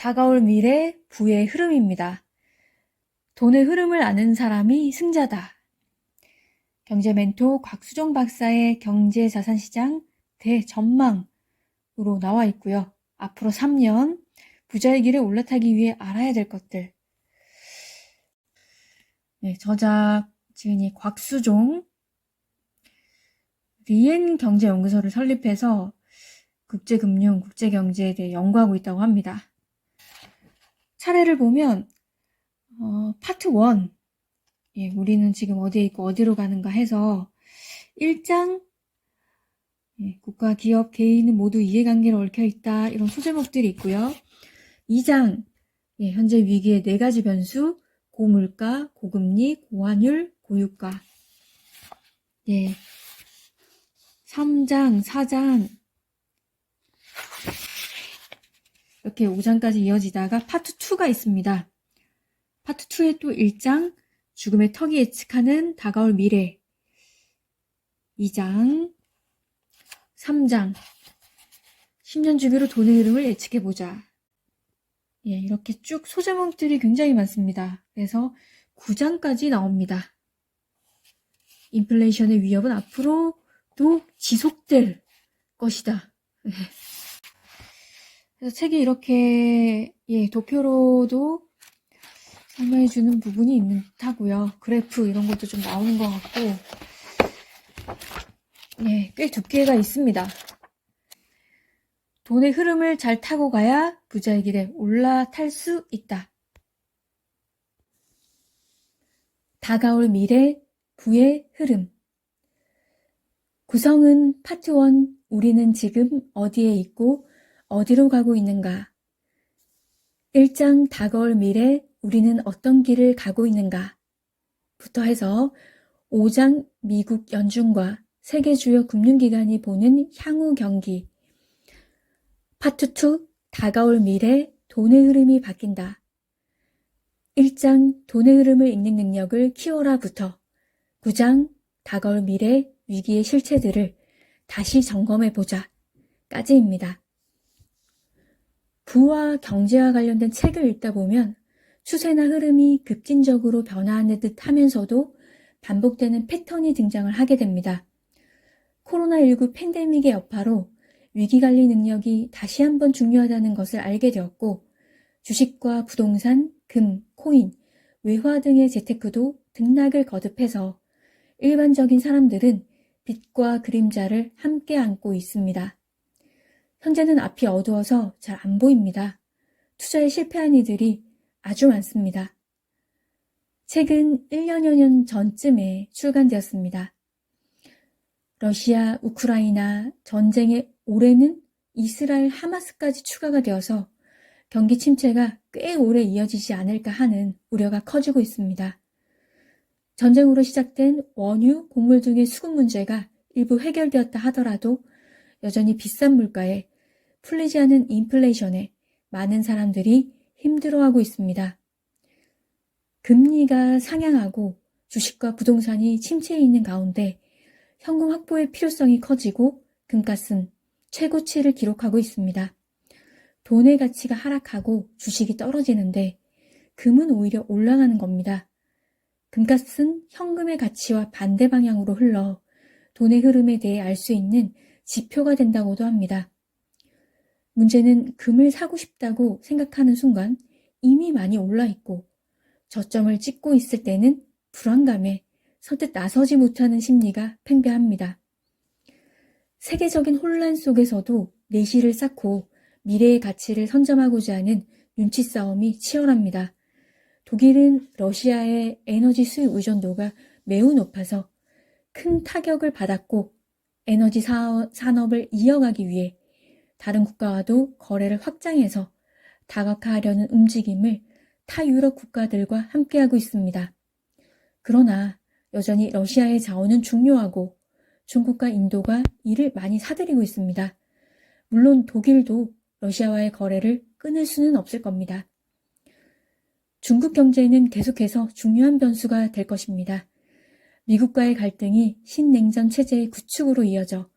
다가올 미래 부의 흐름입니다. 돈의 흐름을 아는 사람이 승자다. 경제 멘토 곽수정 박사의 경제자산시장 대전망으로 나와 있고요. 앞으로 3년 부자의 길에 올라타기 위해 알아야 될 것들. 네, 저자 지은이 곽수종 리엔 경제연구소를 설립해서 국제금융, 국제경제에 대해 연구하고 있다고 합니다. 차례를 보면 파트 1, 우리는 지금 어디에 있고 어디로 가는가 해서 1장, 국가, 기업, 개인은 모두 이해관계로 얽혀있다, 이런 소제목들이 있고요. 2장, 현재 위기의 4가지 변수, 고물가, 고금리, 고환율, 고유가. 3장, 4장, 이렇게 5장까지 이어지다가 파트 2가 있습니다. 파트 2에 또 1장, 죽음의 턱이 예측하는 다가올 미래. 2장, 3장, 10년 주기로 돈의 흐름을 예측해보자. 이렇게 쭉 소제목들이 굉장히 많습니다. 그래서 9장까지 나옵니다. 인플레이션의 위협은 앞으로도 지속될 것이다. 그래서 책이 이렇게 도표로도 설명해주는 부분이 있는 듯하고요. 그래프 이런 것도 좀 나오는 것 같고, 꽤 두께가 있습니다. 돈의 흐름을 잘 타고 가야 부자의 길에 올라탈 수 있다. 다가올 미래 부의 흐름. 구성은 파트 1, 우리는 지금 어디에 있고 어디로 가고 있는가. 1장 다가올 미래 우리는 어떤 길을 가고 있는가 부터 해서 5장 미국 연준과 세계 주요 금융기관이 보는 향후 경기. 파트 2 다가올 미래 돈의 흐름이 바뀐다. 1장 돈의 흐름을 읽는 능력을 키워라 부터 9장 다가올 미래 위기의 실체들을 다시 점검해보자 까지입니다. 부와 경제와 관련된 책을 읽다 보면 추세나 흐름이 급진적으로 변화하는 듯 하면서도 반복되는 패턴이 등장을 하게 됩니다. 코로나19 팬데믹의 여파로 위기관리 능력이 다시 한번 중요하다는 것을 알게 되었고, 주식과 부동산, 금, 코인, 외화 등의 재테크도 등락을 거듭해서 일반적인 사람들은 빛과 그림자를 함께 안고 있습니다. 현재는 앞이 어두워서 잘 안 보입니다. 투자에 실패한 이들이 아주 많습니다. 책은 1년여 년 전쯤에 출간되었습니다. 러시아, 우크라이나 전쟁의 올해는 이스라엘 하마스까지 추가가 되어서 경기 침체가 꽤 오래 이어지지 않을까 하는 우려가 커지고 있습니다. 전쟁으로 시작된 원유, 곡물 등의 수급 문제가 일부 해결되었다 하더라도 여전히 비싼 물가에 풀리지 않은 인플레이션에 많은 사람들이 힘들어하고 있습니다. 금리가 상향하고 주식과 부동산이 침체해 있는 가운데 현금 확보의 필요성이 커지고 금값은 최고치를 기록하고 있습니다. 돈의 가치가 하락하고 주식이 떨어지는데 금은 오히려 올라가는 겁니다. 금값은 현금의 가치와 반대 방향으로 흘러 돈의 흐름에 대해 알 수 있는 지표가 된다고도 합니다. 문제는 금을 사고 싶다고 생각하는 순간 이미 많이 올라 있고 저점을 찍고 있을 때는 불안감에 선뜻 나서지 못하는 심리가 팽배합니다. 세계적인 혼란 속에서도 내실을 쌓고 미래의 가치를 선점하고자 하는 눈치 싸움이 치열합니다. 독일은 러시아의 에너지 수입 의존도가 매우 높아서 큰 타격을 받았고 에너지 산업을 이어가기 위해 다른 국가와도 거래를 확장해서 다각화하려는 움직임을 타 유럽 국가들과 함께하고 있습니다. 그러나 여전히 러시아의 자원은 중요하고 중국과 인도가 이를 많이 사들이고 있습니다. 물론 독일도 러시아와의 거래를 끊을 수는 없을 겁니다. 중국 경제는 계속해서 중요한 변수가 될 것입니다. 미국과의 갈등이 신냉전 체제의 구축으로 이어져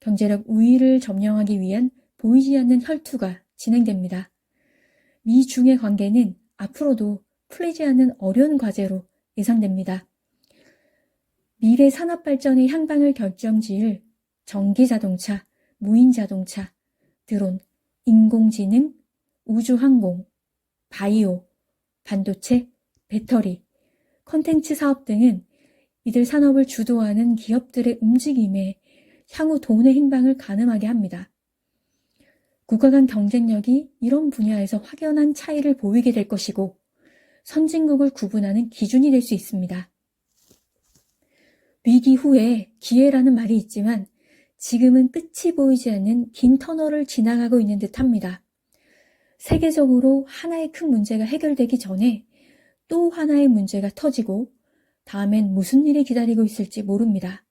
경제력 우위를 점령하기 위한 보이지 않는 혈투가 진행됩니다. 미중의 관계는 앞으로도 풀리지 않는 어려운 과제로 예상됩니다. 미래 산업 발전의 향방을 결정지을 전기자동차, 무인자동차, 드론, 인공지능, 우주항공, 바이오, 반도체, 배터리, 콘텐츠 사업 등은 이들 산업을 주도하는 기업들의 움직임에 향후 돈의 행방을 가늠하게 합니다. 국가 간 경쟁력이 이런 분야에서 확연한 차이를 보이게 될 것이고 선진국을 구분하는 기준이 될 수 있습니다. 위기 후에 기회라는 말이 있지만 지금은 끝이 보이지 않는 긴 터널을 지나가고 있는 듯합니다. 세계적으로 하나의 큰 문제가 해결되기 전에 또 하나의 문제가 터지고 다음엔 무슨 일이 기다리고 있을지 모릅니다.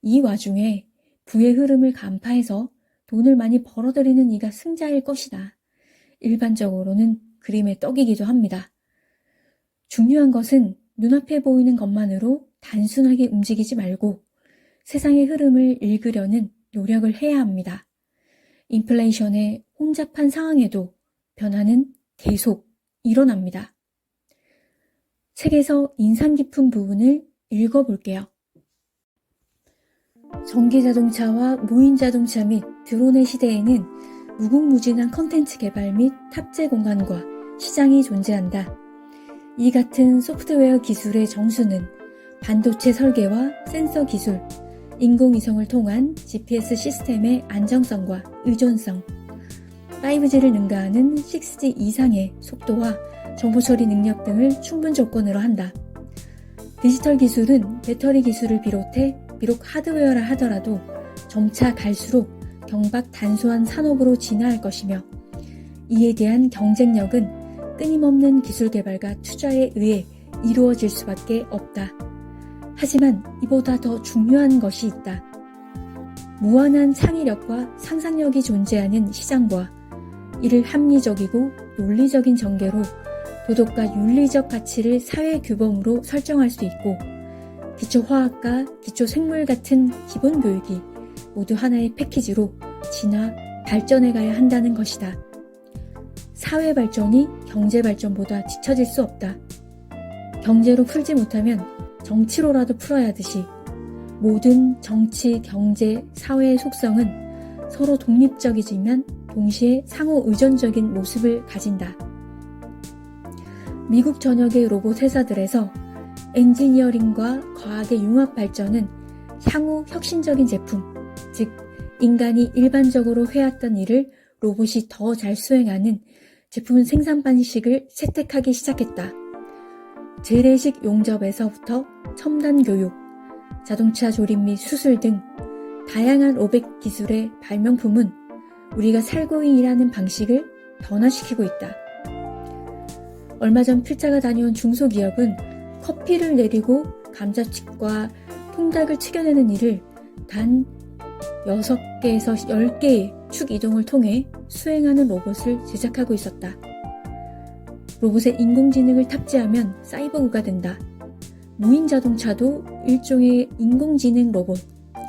이 와중에 부의 흐름을 간파해서 돈을 많이 벌어들이는 이가 승자일 것이다. 일반적으로는 그림의 떡이기도 합니다. 중요한 것은 눈앞에 보이는 것만으로 단순하게 움직이지 말고 세상의 흐름을 읽으려는 노력을 해야 합니다. 인플레이션의 혼잡한 상황에도 변화는 계속 일어납니다. 책에서 인상 깊은 부분을 읽어볼게요. 전기자동차와 무인자동차 및 드론의 시대에는 무궁무진한 컨텐츠 개발 및 탑재 공간과 시장이 존재한다. 이 같은 소프트웨어 기술의 정수는 반도체 설계와 센서 기술, 인공위성을 통한 GPS 시스템의 안정성과 의존성, 5G를 능가하는 6G 이상의 속도와 정보 처리 능력 등을 충분 조건으로 한다. 디지털 기술은 배터리 기술을 비롯해 비록 하드웨어라 하더라도 점차 갈수록 경박 단순한 산업으로 진화할 것이며 이에 대한 경쟁력은 끊임없는 기술 개발과 투자에 의해 이루어질 수밖에 없다. 하지만 이보다 더 중요한 것이 있다. 무한한 창의력과 상상력이 존재하는 시장과 이를 합리적이고 논리적인 전개로 도덕과 윤리적 가치를 사회 규범으로 설정할 수 있고 기초화학과 기초생물 같은 기본 교육이 모두 하나의 패키지로 진화, 발전해 가야 한다는 것이다. 사회 발전이 경제 발전보다 뒤처질 수 없다. 경제로 풀지 못하면 정치로라도 풀어야 하듯이 모든 정치, 경제, 사회의 속성은 서로 독립적이지만 동시에 상호 의존적인 모습을 가진다. 미국 전역의 로봇 회사들에서 엔지니어링과 과학의 융합 발전은 향후 혁신적인 제품, 즉 인간이 일반적으로 해왔던 일을 로봇이 더 잘 수행하는 제품 생산 방식을 채택하기 시작했다. 재래식 용접에서부터 첨단 교육, 자동차 조립 및 수술 등 다양한 로봇 기술의 발명품은 우리가 살고 일하는 방식을 변화시키고 있다. 얼마 전 필자가 다녀온 중소기업은 커피를 내리고 감자칩과 통닭을 튀겨내는 일을 단 6개에서 10개의 축 이동을 통해 수행하는 로봇을 제작하고 있었다. 로봇에 인공지능을 탑재하면 사이보그가 된다. 무인 자동차도 일종의 인공지능 로봇,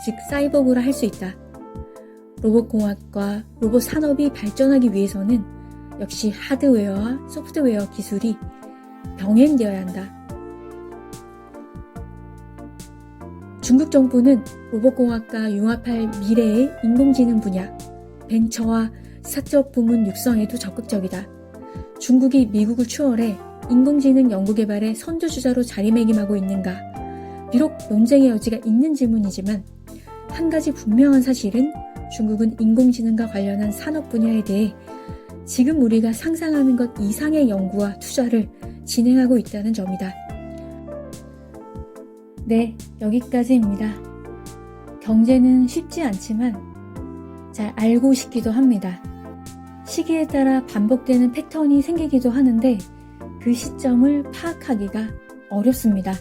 즉 사이보그라 할 수 있다. 로봇공학과 로봇 산업이 발전하기 위해서는 역시 하드웨어와 소프트웨어 기술이 병행되어야 한다. 중국 정부는 로봇공학과 융합할 미래의 인공지능 분야, 벤처와 스타트업 부문 육성에도 적극적이다. 중국이 미국을 추월해 인공지능 연구개발의 선두주자로 자리매김하고 있는가? 비록 논쟁의 여지가 있는 질문이지만 한 가지 분명한 사실은 중국은 인공지능과 관련한 산업 분야에 대해 지금 우리가 상상하는 것 이상의 연구와 투자를 진행하고 있다는 점이다. 네, 여기까지입니다. 경제는 쉽지 않지만 잘 알고 싶기도 합니다. 시기에 따라 반복되는 패턴이 생기기도 하는데 그 시점을 파악하기가 어렵습니다.